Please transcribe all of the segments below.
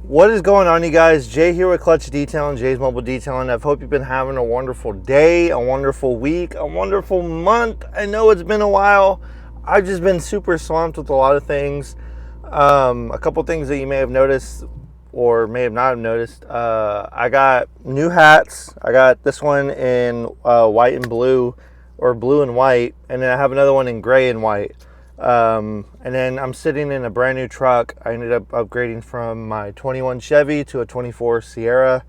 What is going on, you guys? Jay here with Clutch Detailing, Jay's Mobile Detailing. I hope you've been having a wonderful day, a wonderful week, a wonderful month. I know it's been a while. I've just been super swamped with a lot of things. A couple things that you may have noticed or may have not have noticed. I got new hats. I got this one in white and blue, or blue and white, and then I have another one in gray and white. And then I'm sitting in a brand new truck. I ended up upgrading from my 21 Chevy to a 24 Sierra.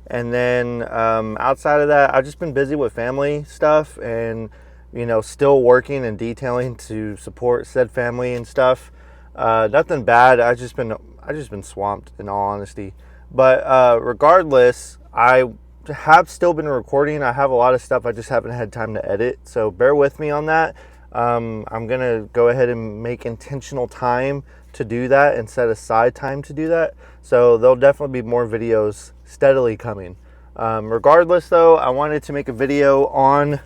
And then outside of that, I've just been busy with family stuff and, you know, still working and detailing to support said family and stuff. Nothing bad. I've just been swamped, in all honesty. But regardless, I have still been recording. I have a lot of stuff I just haven't had time to edit, so bear with me on that. I'm gonna go ahead and make intentional time to do that and set aside time to do that, so there'll definitely be more videos steadily coming. Regardless though, I wanted to make a video on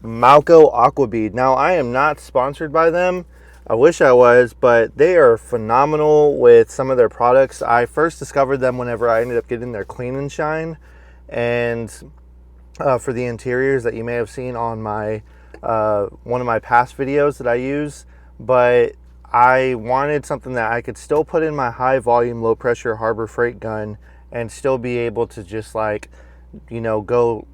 MALCO AQUA bead. Now, I am not sponsored by them. I wish I was, but they are phenomenal with some of their products. I first discovered them whenever I ended up getting their clean and shine, and for the interiors that you may have seen on my one of my past videos that I use. But I wanted something that I could still put in my high volume, low pressure Harbor Freight gun and still be able to just, like, you know, go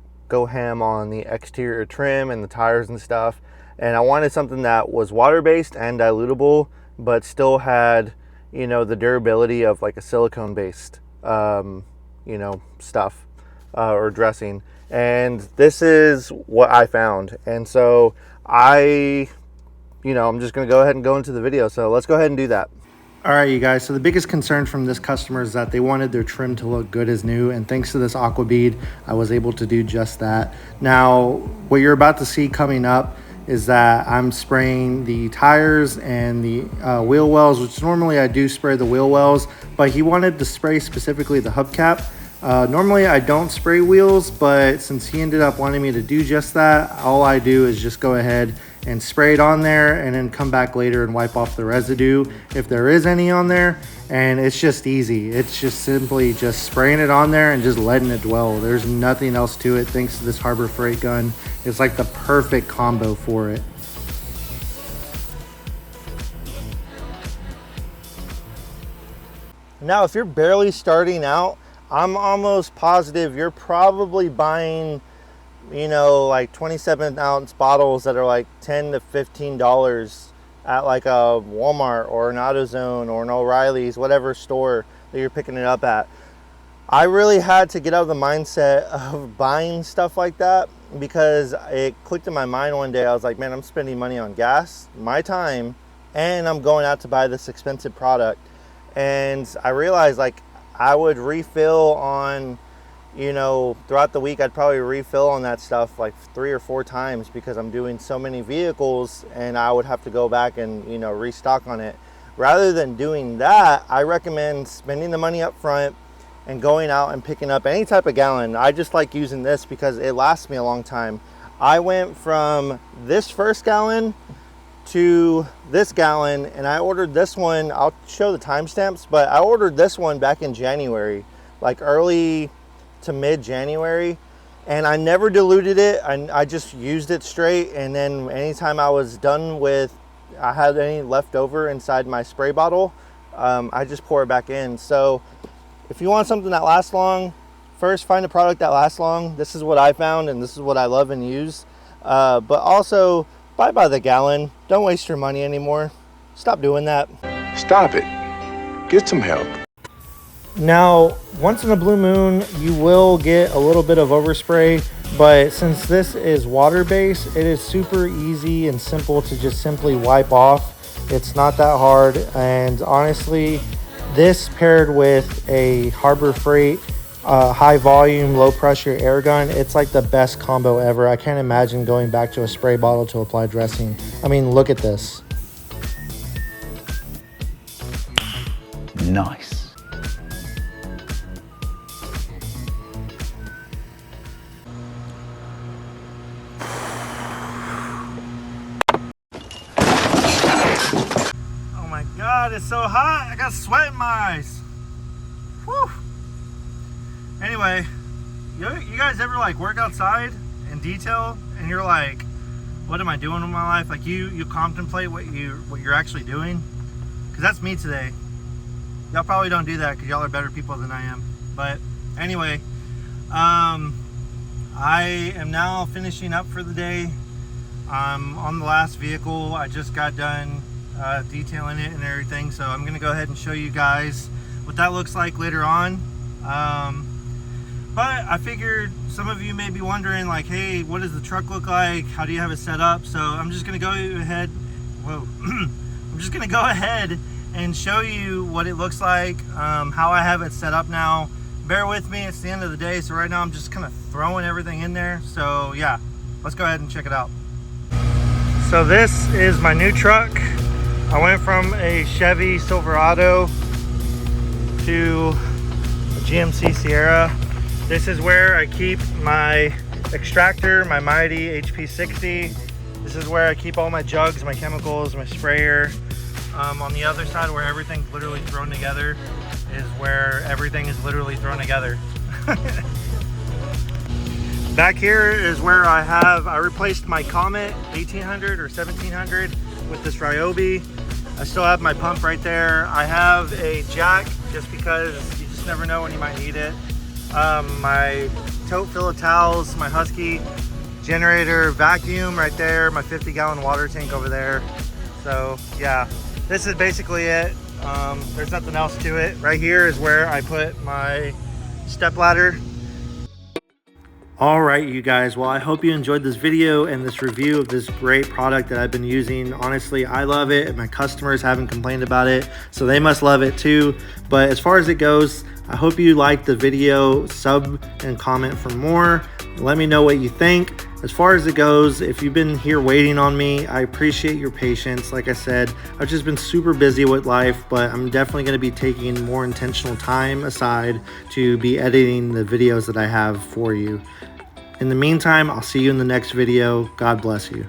ham on the exterior trim and the tires and stuff. And I wanted something that was water-based and dilutable, but still had, you know, the durability of like a silicone-based, you know, stuff or dressing. And this is what I found. And so I'm just going to go ahead and go into the video. So let's go ahead and do that. All right, you guys, so the biggest concern from this customer is that they wanted their trim to look good as new, and thanks to this aqua bead, I was able to do just that. Now, what you're about to see coming up is that I'm spraying the tires and the wheel wells, which normally I do spray the wheel wells, but he wanted to spray specifically the hubcap. Normally I don't spray wheels, but since he ended up wanting me to do just that, all I do is just go ahead and spray it on there and then come back later and wipe off the residue if there is any on there. And it's just easy. It's just simply just spraying it on there and just letting it dwell. There's nothing else to it. Thanks to this Harbor Freight gun, it's like the perfect combo for it. Now, if you're barely starting out, I'm almost positive you're probably buying, you know, like 27-ounce bottles that are like $10 to $15 at like a Walmart or an AutoZone or an O'Reilly's, whatever store that you're picking it up at. I really had to get out of the mindset of buying stuff like that, because it clicked in my mind one day. I was like, man, I'm spending money on gas, my time, and I'm going out to buy this expensive product. And I realized, like, I would refill on, you know, throughout the week, I'd probably refill on that stuff like 3 or 4 times, because I'm doing so many vehicles and I would have to go back and, you know, restock on it. Rather than doing that, I recommend spending the money up front and going out and picking up any type of gallon. I just like using this because it lasts me a long time. I went from this first gallon to this gallon, and I ordered this one. I'll show the timestamps, but I ordered this one back in January, like early to mid-January, and I never diluted it. I just used it straight, and then anytime I was done with, I had any left over inside my spray bottle, I just pour it back in. So if you want something that lasts long, first find a product that lasts long. This is what I found, and this is what I love and use. But also, buy by the gallon. Don't waste your money anymore. Stop doing that. Stop it. Get some help. Now, once in a blue moon, you will get a little bit of overspray, but since this is water-based, it is super easy and simple to just simply wipe off. It's not that hard, and honestly, this paired with a Harbor Freight high volume, low pressure air gun, it's like the best combo ever. I can't imagine going back to a spray bottle to apply dressing. I mean, look at this. Nice. Oh my God, it's so hot. I got sweat in my eyes. Whew. anyway, you guys ever like work outside in detail and you're like, what am I doing with my life? Like you contemplate what you're actually doing? Because that's me today. Y'all probably don't do that because y'all are better people than I am. But anyway, I am now finishing up for the day. I'm on the last vehicle. I just got done detailing it and everything, so I'm gonna go ahead and show you guys what that looks like later on. But I figured some of you may be wondering, like, hey, what does the truck look like? How do you have it set up? So I'm just gonna go ahead. Whoa. I'm just gonna go ahead and show you what it looks like, how I have it set up now. Bear with me, it's the end of the day, so right now I'm just kind of throwing everything in there. So yeah, let's go ahead and check it out. So this is my new truck. I went from a Chevy Silverado to a GMC Sierra. This is where I keep my extractor, my Mytee HP60. This is where I keep all my jugs, my chemicals, my sprayer. On the other side, where everything's literally thrown together, is where everything is literally thrown together. Back here is where I replaced my COMET 1800 or 1700 with this Ryobi. I still have my pump right there. I have a jack just because you just never know when you might need it. My tote full of towels, my Husky generator, vacuum right there, my 50-gallon water tank over there. So yeah, this is basically it. There's nothing else to it. Right here is where I put my step ladder. All right, you guys, well, I hope you enjoyed this video and this review of this great product that I've been using. Honestly, I love it, and my customers haven't complained about it, so they must love it too. But as far as it goes, I hope you liked the video. Sub and comment for more. Let me know what you think. As far as it goes, if you've been here waiting on me, I appreciate your patience. Like I said, I've just been super busy with life, but I'm definitely going to be taking more intentional time aside to be editing the videos that I have for you. In the meantime, I'll see you in the next video. God bless you.